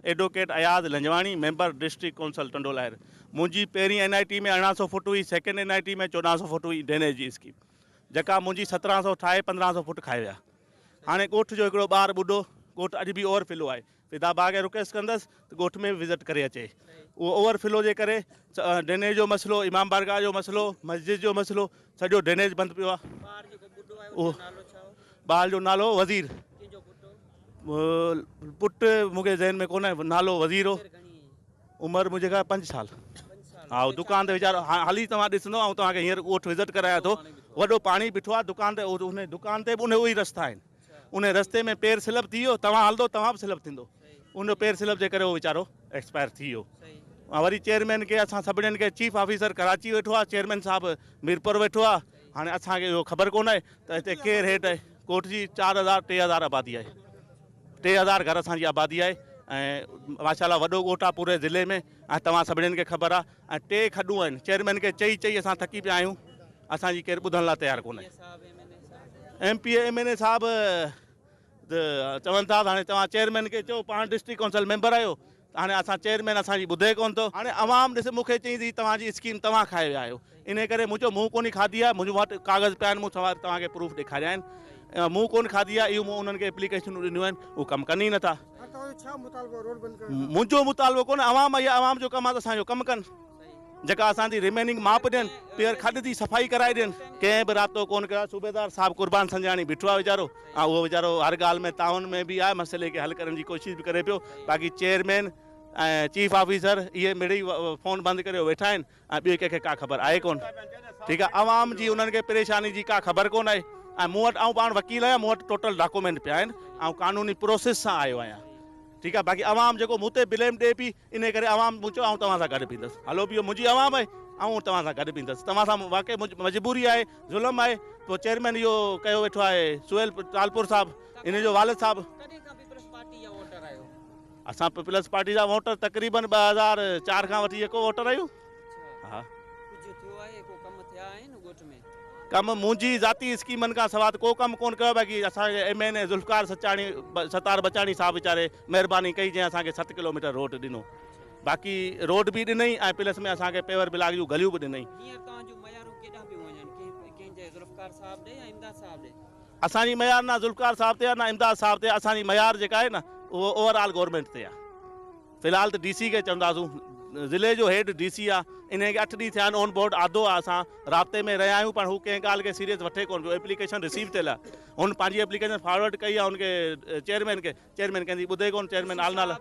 Advocate Ayaz Lanjwani, member district council Tando Allahyar. मुंहिंजी पहिरीं NIT में 1800 फुट हुई, सेकेंड NIT में 1400 फुट हुई ड्रेनेज जी स्कीम, जेका मुंहिंजी 1700 ठाहे 1500 फुट खाए विया। हाणे ॻोठ जो हिकिड़ो ॿारु ॿुढो, ॻोठ अॼु बि ओवरफ्लो आहे, फिदा बाग खे रिक्वेस्ट कंदसि त ॻोठ में विज़िट करे अचे। उहो ओवरफ्लो जे करे ड्रेनेज जो मसइलो, इमाम बारगाह जो मसइलो, मस्जिद जो मसइलो, सॼो ड्रेनेज बंदि पियो आहे। उहो ॿार जो नालो वज़ीर, पुट मूंखे ज़हन में कोन्हे, नालो वज़ीर हो, उमिरि मुंहिंजे खां 5 साल। हा, दुकान ते वीचारो हाली तव्हां ॾिसंदो ऐं तव्हांखे हींअर ॻोठ विज़िट करायां थो, वॾो पाणी बीठो आहे दुकान ते, उन दुकान ते बि उन उहे ई रस्ता आहिनि, उन रस्ते में पेर स्लिप थी वियो, तव्हां हलंदो तव्हां बि स्लिप थींदो, उन पेर स्लिप जे करे उहो वीचारो एक्सपायर थी वियो। ऐं वरी चेयरमैन खे असां सभिनीनि खे, चीफ ऑफिसर कराची वेठो आहे, चेयरमैन साहिबु मीरपुर वेठो आहे। हाणे असांखे इहो ख़बर कोन आहे त हिते केरु हेठि आहे। कोट जी 4000 3000 आबादी आहे, 3000 घर असांजी आबादी आहे ऐं माशाल्लाह वॾो ॻोठ आहे पूरे ज़िले में। ऐं तव्हां सभिनीनि खे ख़बर आहे, ऐं 3 खॾूं आहिनि, चेयरमैन खे चई चई असां थकी पिया आहियूं, असांजी केरु ॿुधण लाइ तयारु कोन्हे। MP MNA साहिबु चवनि था हाणे तव्हां चेयरमैन खे चओ, पाण डिस्ट्रिक्ट काउंसिल मेंबर आहियो, हाणे असां चेयरमैन असांजी ॿुधे कोन थो। हाणे अवाम ॾिस मूंखे चई थी तव्हांजी स्कीम तव्हां खाए विया आहियो, इन करे मुंहिंजो मुंहुं कोन्ह खाधी आहे, मुंहिंजे वटि कागज़ पिया आहिनि, मूं तव्हांखे प्रूफ ॾेखारिया आहिनि, मुंहुं कोन्ह खाधी आहे, इहो मूं उन्हनि खे एप्लीकेशनूं ॾिनियूं आहिनि, उहे कमु कनि ई नथा। मुंहिंजो मुतालबो कोन्हे, अवाम इहा अवाम जो कमु आहे त असांजो कमु कनि, जेका असांजी रिमेनिंग माप ॾियनि, ॿीहर खॾ जी सफ़ाई कराए ॾियनि, कंहिं बि राब्तो कोन्ह कयो आहे। सूबेदार साहिबु कुर्बान संजाणी बीठो आहे वीचारो, ऐं उहो वीचारो हर ॻाल्हि में ताउन में बि आहे, मसइले खे हल करण जी कोशिशि बि करे पियो। बाक़ी चेयरमैन ऐं चीफ ऑफिसर इहे मिड़ई फ़ोन बंदि करे वेठा आहिनि, ऐं ॿिए कंहिंखे का ख़बर आहे कोन। ठीकु आहे, अवाम जी उन्हनि खे परेशानी जी का ख़बर कोन आहे। ऐं मूं वटि, आउं पाण वकील आहियां, मूं वटि टोटल डॉक्यूमेंट पिया आहिनि, ऐं कानूनी प्रोसेस सां आयो आहियां। ठीकु आहे, बाक़ी अवाम जेको मूं ते ब्लेम ॾिए पई, इन करे अवाम मूं चयो ऐं तव्हां सां गॾु बीहंदसि, हलो बीहो, मुंहिंजी अवाम आहे, ऐं तव्हां सां गॾु बीहंदसि, तव्हां सां वाक़ई मजबूरी आहे, ज़ुल्म आहे। पोइ चेयरमैन इहो कयो वेठो आहे सुहेल तालपुर साहिबु, इन जो वालिद साहिबु। असां पीपल्स पार्टी जा वोटर तक़रीबन 2004 खां वठी जेको वोटर आहियूं। हा, कमु मुंहिंजी ज़ाती स्कीमनि खां सवाइ को कमु कोन्ह कयो। बाक़ी असांजे MNA ज़ुल्फ़िकार सत्तार बचाणी साहिबु वीचारे महिरबानी कई, जंहिं असांखे 7 किलोमीटर रोड ॾिनो, बाक़ी रोड बि ॾिनई ऐं प्लस में असांखे पेवर ब्लाक जूं गलियूं बि ॾिनई। असांजी मयार ना ज़ुल्फ़िकार साहिब ते आहे, ना इमदाद साहिब ते, असांजी मयार जेका आहे न उहो ओवरऑल गवर्नमेंट ते आहे। फ़िलहाल त DC खे चवंदासूं, ज़िले जो हेड DC आहे, इन खे 8 ॾींहं थिया आहिनि, ऑन बोर्ड आदो आहे, असां राब्ते में रहिया आहियूं, पर हू कंहिं ॻाल्हि खे सीरियस वठे कोन पियो। एप्लीकेशन रिसीव थियल आहे, हुन पंहिंजी एप्लीकेशन फॉरवर्ड कई आहे हुनखे चेयरमैन खे, चेयरमैन कंहिंजी ॿुधे कोन, चेयरमैन आलनाल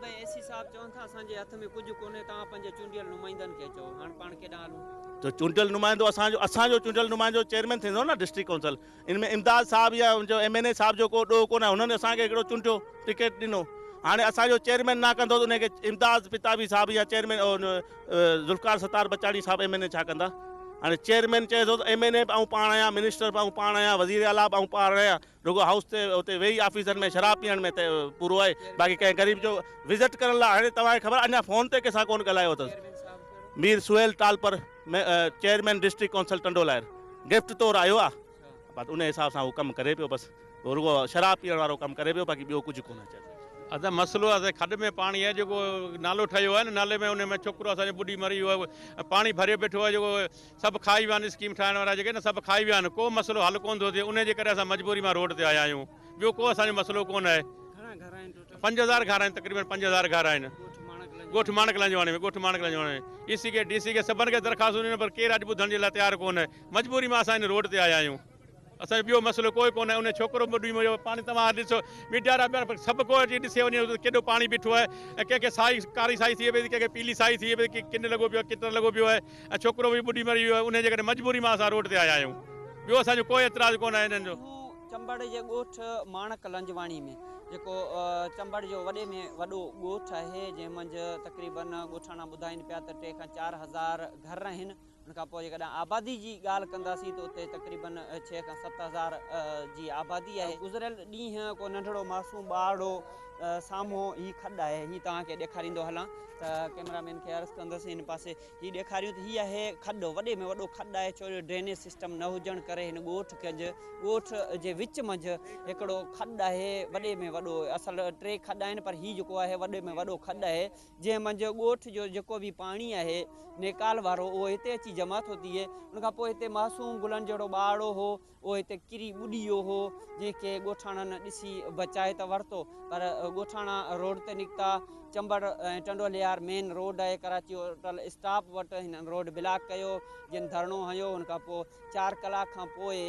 तो चूंडियल नुमाइंदो असांजो चूंडियल नुमाइंदो चेयरमैन थींदो न डिस्ट्रिक्ट काउंसिल। इनमें इमदाद साहिबु या जो MNA साहिबु जो को ॾोह कोन्हे, हुननि असांखे हिकिड़ो चूंडियो टिकेट ॾिनो। हाणे असांजो चेयरमैन ना कंदो त उनखे इमदाद पिताबी साहिबु या चेयरमैन ज़ुल्फ़िकार सत्तार बचाणी साहिबु MNA छा कंदा। हाणे चेयरमैन चए थो त MNA बि पाण आहियां, मिनिस्टर बि पाण आहियां, वज़ीर आला बि पाण आहियां, रुगो हाउस ते उते वेही ऑफिसर में शराब पीअण में त पूरो आहे, बाक़ी कंहिं ग़रीब जो विज़िट करण लाइ। हाणे तव्हांखे ख़बर अञा फ़ोन ते कंहिंसां कोन ॻाल्हायो अथसि। Mir Suhail Talpur chairman district council Tando Allahyar gift तौरु आयो आहे, बसि उन हिसाब सां उहो कमु करे पियो, बसि रुगो शराब पीअण वारो कमु करे पियो, बाक़ी ॿियो कुझु कोन्हे। असां मसइलो आहे खॾ में पाणी आहे, जेको नालो ठहियो आहे न, नाले में उन में छोकिरो असांजो ॿुॾी मरी वियो आहे, पाणी भरे बीठो आहे, जेको सभु खाई विया आहिनि, स्कीम ठाहिण वारा जेके न सभु खाई विया आहिनि, को मसइलो हल कोन थो थिए, उन जे करे असां मजबूरी मां रोड ते आया आहियूं। ॿियो को असांजो मसइलो कोन आहे। 5000 घर आहिनि, तक़रीबन 5000 घर आहिनि ॻोठ माणक लंजवाणी में, ॻोठ माणक लंजवाणी में। DC खे सभिनि खे दरख़्वास्त ॾिनो, पर केरु अॼु ॿुधण जे लाइ तयारु कोन्हे। मजबूरी मां असां इन रोड ते आया आहियूं, असांजो ॿियो मसइलो कोई कोन्हे। उन छोकिरो ॿुॾी मरियो, पाणी तव्हां ॾिसो मीडिया वारा सभु को अची ॾिसे वञे केॾो पाणी बीठो आहे, ऐं कंहिंखे साई कारी साई थी वई, कंहिंखे पीली साई थी वई, किन लॻो पियो आहे, कितर लॻो पियो आहे, ऐं छोकिरो बि ॿुॾी मरी वियो आहे। उन जे करे मजबूरी मां असां रोड ते आया आहियूं, ॿियो असांजो कोई एतिराज़ कोन आहे हिननि जो। चंबड़ जे ॻोठ माणक लंजवाणी में जेको चंबड़ जो वॾे में वॾो ॻोठ आहे, जंहिं मंझि तक़रीबन ॻोठाणा ॿुधाइनि पिया त 3 खां 4000 घर आहिनि। उन खां पोइ जेकॾहिं आबादी जी ॻाल्हि कंदासीं त उते तक़रीबन 6 खां 7000 जी आबादी आहे। गुज़िरियल ॾींहं को नंढड़ो मासूम ॿार हो, साम्हूं ही खॾ आहे, ही तव्हांखे ॾेखारींदो हलां त कैमरामैन खे अर्ज़ु कंदुसि हिन पासे ही ॾेखारियूं त हीअ आहे खॾ, वॾे में वॾो खॾ आहे, छो जो ड्रेनेज सिस्टम न हुजण करे हिन ॻोठ जे विच मंझि हिकिड़ो खॾ आहे, वॾे में वॾो, असल 3 खॾ आहिनि पर ही जेको आहे वॾे में वॾो खॾ आहे, जंहिं मंझि ॻोठ जो जेको बि पाणी आहे नेकाल वारो उहो हिते अची जमा थो थिए। उनखां पोइ हिते मासूम गुलनि जहिड़ो ॿाड़ो हो उहो हिते किरी ॿुॾी वियो हो, जंहिंखे ॻोठाणनि ॾिसी बचाए त वरितो, पर ॻोठाणा रोड ते निकिता। चंबड़ ऐं टंडोलियार मेन रोड आहे, कराची होटल स्टाफ वटि हिननि रोड ब्लॉक कयो, जिन धरणो हयो। उनखां पोइ 4 कलाक खां पोइ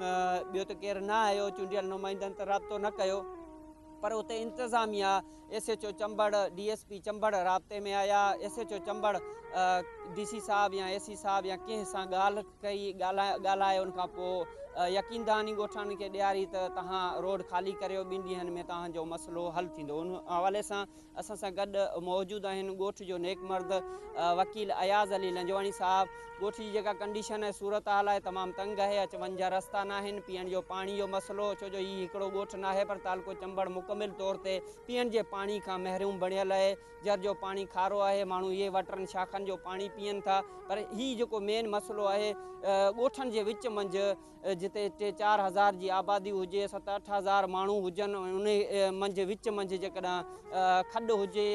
ॿियो त केरु न आयो, चूंडियल नुमाइंदनि त राब्तो न कयो, पर उते इंतज़ामिया SHO चंबड़, DSP चंबड़ राब्ते में आया। SHO चंबड़ DC साहब या AC साहब या कंहिं सां ॻाल्हि कई, ॻाल्हाए उनखां पोइ यकीन दहानी ॻोठाणनि खे ॾियारी त तव्हां रोड ख़ाली करियो, 2 ॾींहंनि में तव्हांजो मसइलो हल थींदो। उन हवाले सां असां सां गॾु मौजूदु आहिनि ॻोठ जो नेक मर्द वकील अयाज़ अली लंजवाणी साहब। ॻोठ जी जेका कंडीशन आहे, सूरत हाल आहे, तमामु तंग आहे, अच वञ जा रस्ता न आहिनि, पीअण जो पाणी जो मसइलो, छो जो हीउ हिकिड़ो ॻोठ न आहे पर तालुको चंबड़ मुकमिल तौर ते पीअण जे पाणी खां महरूम बणियल आहे। जर जो पाणी खारो आहे, माण्हू इहे वटरनि शाखनि जो पाणी पीअनि था, पर हीउ जेको मेन मसइलो आहे ॻोठनि जे विच मंझि जिते 3-4 हज़ार जी आबादी हुजे, 7-8 हज़ार माण्हू हुजनि, उन मंझि विच मंझि जेकॾहिं खॾ हुजे,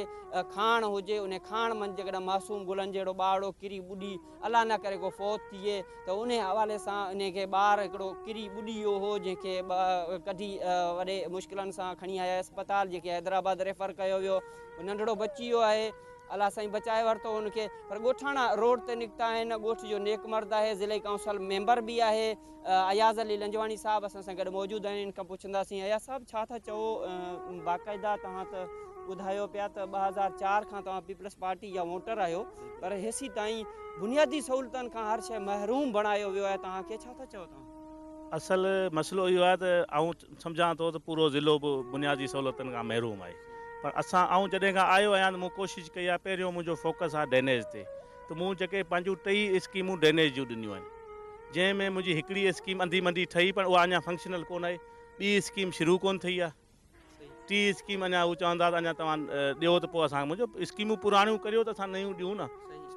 खाण हुजे, उन खाण मंझि जेकॾहिं मासूम गुलनि जहिड़ो ॿाड़ो किरी ॿुॾी अलाह न करे को फौत थिए त उन हवाले सां इनखे ॿार हिकिड़ो किरी ॿुॾी वियो हो, जंहिंखे कढी वॾे मुश्किलनि सां खणी आया अस्पताल, जेके हैदराबाद रेफर कयो वियो। नंढड़ो बची वियो आहे, अलाह साईं बचाए वरितो उनखे। पर ॻोठाणा रोड ते निकिता आहिनि। ॻोठ जो नेक मर्द आहे, ज़िले काउंसिल मेंबर बि आहे अयाज़ अली लंजवाणी साहब असां सां गॾु मौजूदु आहिनि। इनखां पुछंदासीं, अयाज़ साहब छा था चओ, बाक़ाइदा तव्हां त ॿुधायो पिया त 2004 खां तव्हां पीपल्स पार्टी जा वोटर आहियो, पर हेसी ताईं बुनियादी सहूलियतनि खां हर शइ महरूम बणायो वियो आहे तव्हांखे, छा था चओ तव्हां? असल मसइलो इहो आहे त आउं सम्झां थो त पूरो ज़िलो बि बुनियादी सहूलियतुनि खां महरूम आहे, पर आउं जॾहिं खां आयो आहियां त मूं कोशिशि कई आहे, पहिरियों मुंहिंजो फोकस आहे ड्रेनेज ते, त मूं जेके पंहिंजूं 3 स्कीमूं ड्रेनेज जूं ॾिनियूं आहिनि, जंहिंमें मुंहिंजी हिकिड़ी स्कीम अंधी मंदी ठही, पर उहा अञा फंक्शनल कोन आहे। ॿी स्कीम शुरू कोन थी आहे। 3 स्कीम अञा हू चवंदा त अञा तव्हां ॾियो त पोइ असां मुंहिंजो स्कीमूं पुराणियूं करियो त असां नयूं ॾियूं न।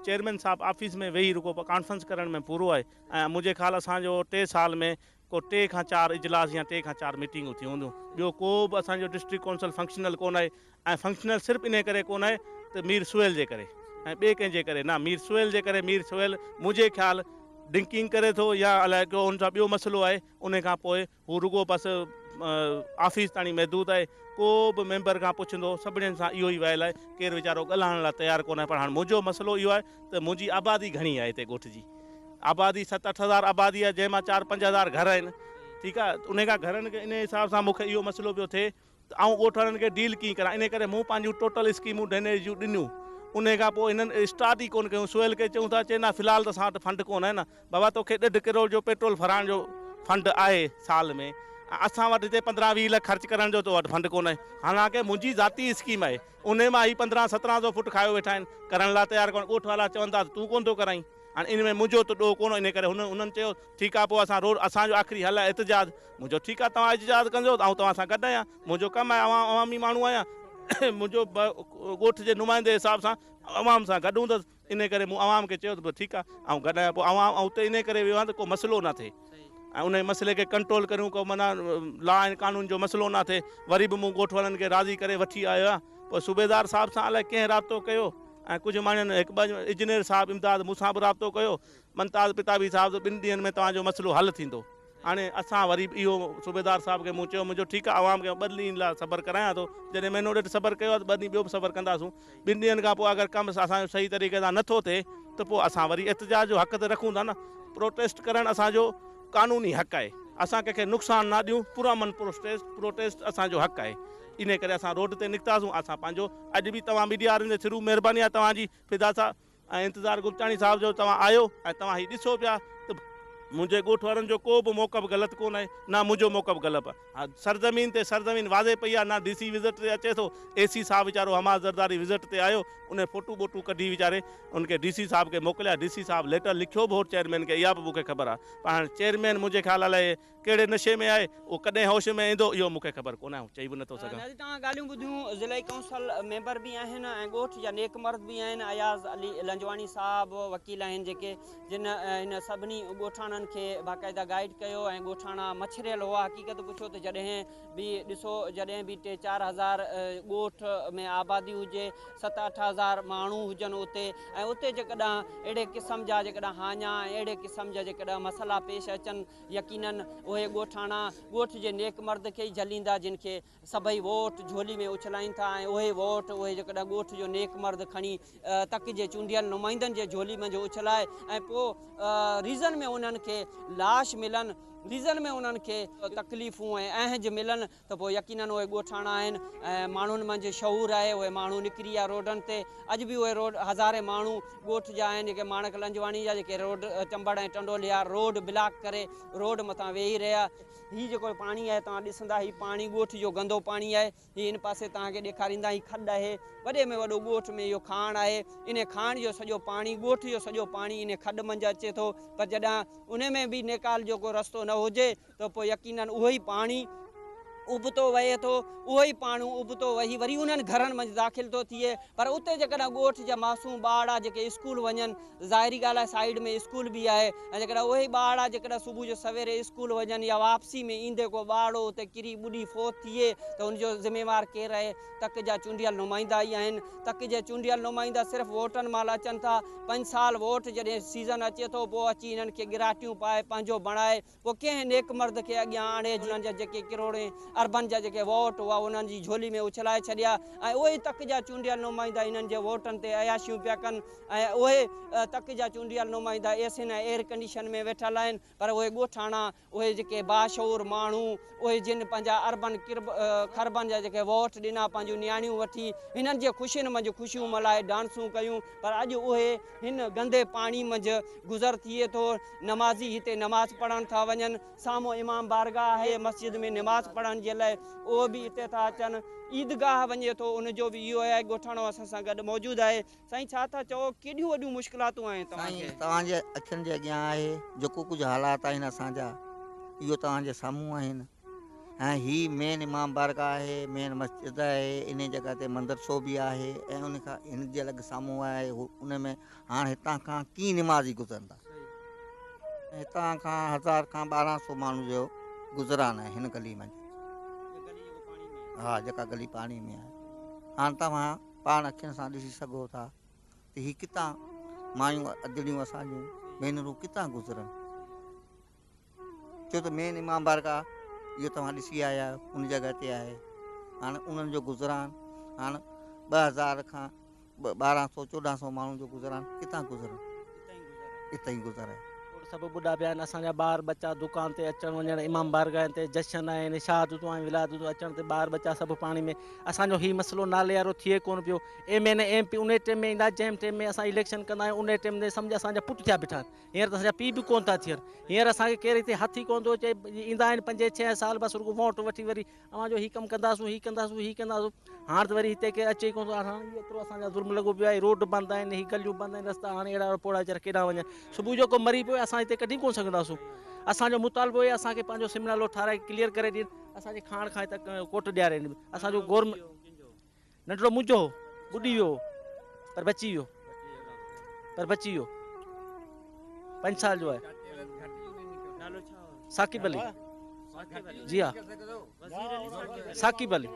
चेयरमैन साहब ऑफिस में वेही रुको कॉन्फ्रेंस करण में पूरो आहे, ऐं मुंहिंजे ख़्याल असांजो 3 साल में को 3 खां 4 इजलास या 3 खां 4 मीटिंगूं थी हूंदियूं। ॿियो को बि असांजो डिस्ट्रिक्ट काउंसिल फंक्शनल कोन आहे, ऐं फंक्शनल सिर्फ़ु इन करे कोन आहे त मीर सुहेल जे करे ऐं ॿिए कंहिंजे करे न, मीर सुहेल जे करे। मीर सुहेल मुंहिंजे ख़्याल ड्रिंकिंग करे थो या अलाए को हुन सां ॿियो मसइलो आहे, उन खां पोइ हू रुगो बसि ऑफिस ताणी महदूद आहे। को बि मेंबर खां पुछंदो, सभिनीनि सां इहो ई वयल आहे, केरु वीचारो ॻाल्हाइण लाइ तयारु कोन आहे। पर हाणे मुंहिंजो मसइलो इहो आहे त मुंहिंजी आबादी घणी आहे हिते ॻोठ जी, आबादी 7-8 हज़ार आबादी आहे, जंहिंमां 4-5 हज़ार घर आहिनि, ठीकु आहे। उन खां घरनि खे इन हिसाब सां मूंखे इहो मसइलो पियो थिए त आउं ॻोठनि खे डील कीअं करां, इन करे मूं पंहिंजूं टोटल स्कीमूं ड्रेनेज जूं ॾिनियूं। उन खां पोइ हिननि स्टार्ट ई कोन कयूं। सुहेल खे चऊं था, चवंदा फ़िलहालु त असां वटि फंड कोन आहे न, बाबा तोखे 1.5 करोड़ जो पेट्रोल भराइण जो फंड आहे साल में, असां वटि हिते 15-20 लख ख़र्च करण जो तो वटि फंड कोन आहे। हालांकि मुंहिंजी ज़ाती स्कीम आहे, उन मां ही 1500-1700 फुट खायो वेठा आहिनि, करण लाइ तयारु कोन। ॻोठ वारा चवंदा तूं कोन थो कराई, हाणे इन में मुंहिंजो त ॾोह कोन, इन करे उन्हनि चयो ठीकु आहे, पोइ असां रोड असांजो आख़िरी हल आहे एतिजाज। मुंहिंजो ठीकु आहे, तव्हां एतिजाज कंदो त आउं तव्हां सां गॾु आहियां, मुंहिंजो कमु आहे, अवामी माण्हू आहियां, मुंहिंजो ॻोठ जे नुमाइंदे हिसाब सां अवाम सां गॾु हूंदुसि, इन करे मूं अवाम खे चयो त पोइ ठीकु आहे, ऐं गॾु आहियां। पोइ अवाम उते इन करे वियो आहे त को मसइलो न थिए, ऐं उन मसइले खे कंट्रोल करियूं, को माना लॉ ऐं कानून जो मसइलो न थिए। वरी बि मूं ॻोठ वारनि खे राज़ी करे वठी आयो आहियां। पोइ सूबेदार साहब सां अलाए कंहिं राब्तो कयो, ऐं कुझु माण्हुनि 1-2 इंजीनियर साहब इमदाद मूंसां बि राब्तो कयो, मनताज़ पिताबी साहब 2 ॾींहंनि में तव्हांजो मसइलो हल थींदो। हाणे असां वरी इहो सूबेदार साहब खे मूं चयो, मुंहिंजो ठीकु आहे, आवाम खे 2 ॾींहंनि लाइ सबर करायां थो, जॾहिं महीनो ॾेढ सबर कयो आहे त 2 ॾींहं ॿियो बि सबर कंदासूं। 2 ॾींहंनि खां पोइ अगरि कमु असांजो सही तरीक़े सां नथो थिए त पोइ असां वरी एतिजाज जो हक़ त रखूं था न। प्रोटेस्ट करणु असांजो कानूनी हक़ आहे, असां कंहिंखे नुक़सानु न ॾियूं, पुरअमन प्रोटेस्ट असांजो हक़ आहे। इन करे असां रोड ते निकितासीं। असां पंहिंजो अॼु बि तव्हां मीडिया वारनि जे थ्रू महिरबानी आहे तव्हांजी, फिदा साहब ऐं इंतज़ार गुप्ताणी साहब जो, तव्हां आयो ऐं तव्हां ही ॾिसो पिया त मुंहिंजे ॻोठ वारनि जो को बि मौक़फ़ ग़लति कोन आहे, ना मुंहिंजो मौक़फ़ ग़लति आहे। हा, सरज़मीन वाज़े पई आहे, ना DC विज़िट ते अचे थो। AC साहब वीचारो हमाद ज़रदारी विज़िट ते आयो, उन फ़ोटू ॿोटू कढी वीचारे उनखे DC साहब खे मोकिलिया। DC साहब लेटर लिखियो बि हो चेयरमैन खे, इहा बि मूंखे ख़बर आहे। पर हाणे चेयरमैन मुंहिंजे ख़्याल लाइ कहिड़े नशे में आहे, उहो कॾहिं होश में ईंदो इहो मूंखे ख़बर कोन आहे, चई बि नथो सघां। नाज़ी तव्हां ॻाल्हियूं ॿुधियूं, ज़िले काउंसिल मेंबर बि आहिनि ऐं ॻोठ जा नेक मर्द बि आहिनि। अयाज़ अली लंजवाणी साहब वकील आहिनि जेके, जिन हिन सभिनी ॻोठाणनि खे बाक़ाइदा गाइड कयो ऐं ॻोठाणा मछरियल हुआ। हक़ीक़त पुछो त जॾहिं बि ॾिसो, जॾहिं बि 3-4 हज़ार ॻोठ में आबादी हुजे, 7-8 हज़ार माण्हू हुजनि उते, ऐं उते जेकॾहिं अहिड़े क़िस्म जा जेकॾहिं हाञा अहिड़े क़िस्म जा जेकॾहिं मसइला पेश अचनि, यकीनन उहे ॻोठाणा ॻोठ जे नेक मर्द खे ई झलींदा, जिन खे सभई वोट झोली में उछलाइनि था। ऐं उहे वोट उहे जेकॾहिं ॻोठ जो नेक मर्द खणी तक जे चूंडियल नुमाइंदनि जे झोली में जो उछलाए ऐं पोइ रीज़न में उन्हनि खे लाश मिलनि, रीज़न में उन्हनि खे तकलीफ़ूं ऐं अहज मिलनि, त पोइ यकीनन उहे ॻोठाणा आहिनि। ऐं माण्हुनि मंझि शऊर आहे, उहे माण्हू निकिरी विया रोडनि ते। अॼु बि उहे रोड हज़ारे माण्हू ॻोठ जा आहिनि जेके माणक लंजवाणी जा, जेके रोड चंबड़ ऐं टंडोलिया रोड ब्लॉक करे रोड मथां वेही रहिया। हीउ जेको पाणी आहे तव्हां ॾिसंदा, हीउ पाणी ॻोठ जो गंदो पाणी आहे। हीउ हिन पासे तव्हांखे ॾेखारींदा, हीउ खॾु आहे, वॾे में वॾो ॻोठ में इहो खाण आहे। इन खाण जो सॼो पाणी, ॻोठ जो सॼो पाणी इन खॾु मंझि अचे थो। पर जॾहिं उन में बि नेकाल जो को रस्तो न हुजे, त पोइ यकीनन उहो ई पाणी उबतो वहे थो, उहो ई पाणी उबतो वही वरी उन्हनि घरनि मंझि दाख़िल थो थिए। पर उते जेकॾहिं ॻोठ जा मासूम ॿार आहे जेके स्कूल वञनि, ज़ाहिरी ॻाल्हि आहे साइड में स्कूल बि आहे, ऐं जेकॾहिं उहे ई ॿार आहे जेकॾहिं सुबुह जो सवेरे स्कूल वञनि या वापसी में ईंदे को ॿारु उते किरी ॿुॾी फोत थिए, त उनजो ज़िम्मेवार केरु आहे? तक जा चूंडियल नुमाइंदा ई आहिनि। तक जे चूंडियल नुमाइंदा सिर्फ़ु वोटनि महिल अचनि था। 5 साल वोट जॾहिं सीज़न अचे थो, पोइ अची हिननि खे गिराटियूं पाए पंहिंजो बणाए, पोइ कंहिं नेक मर्द खे अॻियां आणे हुननि जा जेके किरोड़े अरबन जा जेके वोट हुआ उन्हनि जी झोली में उछलाए छॾिया। ऐं उहे ई तक जा चूंडियल नुमाइंदा हिननि जे वोटनि ते अयाशियूं पिया कनि। ऐं उहे तक जा चूंडियल नुमाइंदा एसिन ऐं एयर कंडीशन में वेठल आहिनि। पर उहे ॻोठाणा, उहे जेके बाशऊर माण्हू, उहे जिन पंहिंजा अरबन खरबन जा जेके वोट ॾिना, पंहिंजूं नियाणियूं वठी हिननि जे ख़ुशियुनि मंझि ख़ुशियूं मल्हाए डांसूं कयूं, पर अॼु उहे हिन गंदे पाणी मंझि गुज़र थिए थो। नमाज़ी हिते नमाज़ पढ़ण था वञनि, साम्हूं इमाम बारगाह आहे मस्जिद में नमाज़ पढ़ण जे लाइ, उहो बि हिते था अचनि। ईदगाह वञे थो, उनजो बि इहो आहे। ॻोठाणो असां सां गॾु मौजूदु आहे। साईं, छा था चओ, केॾियूं वॾियूं मुश्किलातूं आहिनि तव्हांखे? तव्हांजे अखियुनि जे अॻियां आहे जेको कुझु हालात आहिनि असांजा, इहो तव्हांजे साम्हूं आहिनि। ऐं हीअ मेन इमाम बारगाह आहे, मेन मस्जिद आहे, इन जॻह ते मंदरसो बि आहे। ऐं उन खां हिन जे अलॻि साम्हूं आहे, उन में हाणे हितां खां कीअं निमाज़ी गुज़रंदा? हितां खां 1000 खां 1200 माण्हू जो गुज़रान आहे हिन गली में। हा, जेका गली पाणी में आहे। हाणे तव्हां पाण अखियुनि सां ॾिसी सघो था त हीअ किथां मायूं अदड़ियूं असांजूं भेनरूं किथां गुज़रनि। छो त मेन इमाम बारगाह इहो तव्हां ॾिसी आया आहियो, उन जॻह ते आहे। हाणे उन्हनि जो गुज़रान हाणे 2000 खां 1200-1400 माण्हुनि जो गुज़रान किथां गुज़रनि? हितां ई गुज़रे। सभु ॿुढा पिया आहिनि, असांजा ॿार बच्चा दुकान ते अचणु वञणु, इमाम बारगाह ते जशन आहिनि, शहादतूं आहिनि, विलादतूं अचण ते ॿार बच्चा सभु पाणी में। असांजो हीउ मसइलो नाले वारो थिए कोन पियो। MN MP उन टाइम में ईंदा, जंहिं टाइम में असां इलेक्शन कंदा आहियूं उन टाइम में सम्झ असांजा पुट थिया बीठा आहिनि। हींअर त असांजा पीउ बि कोन था थियनि। हींअर असांखे केरु हिते हथ ई कोन थो अचे। ईंदा आहिनि 5-6 साल, बसि रुगो वोट वठी वरी अवां जो हीउ कमु कंदासूं, हीउ कंदासूं, हीउ कंदासूं। हाणे त वरी हिते केरु अचे ई कोन थो। हाणे एतिरो असांजा ज़ुल्म लॻो पियो आहे, रोड बंदि आहिनि, हीअ गलियूं बंदि आहिनि, रस्ता हाणे अहिड़ा पोड़ा वीचारा केॾां वञनि। सुबुह जो को मरी पियो असां हिते कढी कोन सघंदासूं। असांजो मुतालबो आहे असांखे पंहिंजो सिमनालो ठाराए क्लियर करे ॾियनि, असांजे खाण खां हिते कोट ॾियारनि। असांजो गवर्नमेंट नंढिड़ो मुंहिंजो ॿुॾी वियो पर बची वियो 5 साल जो आहे। साकिब अली, जी हाँ, साकिब अली।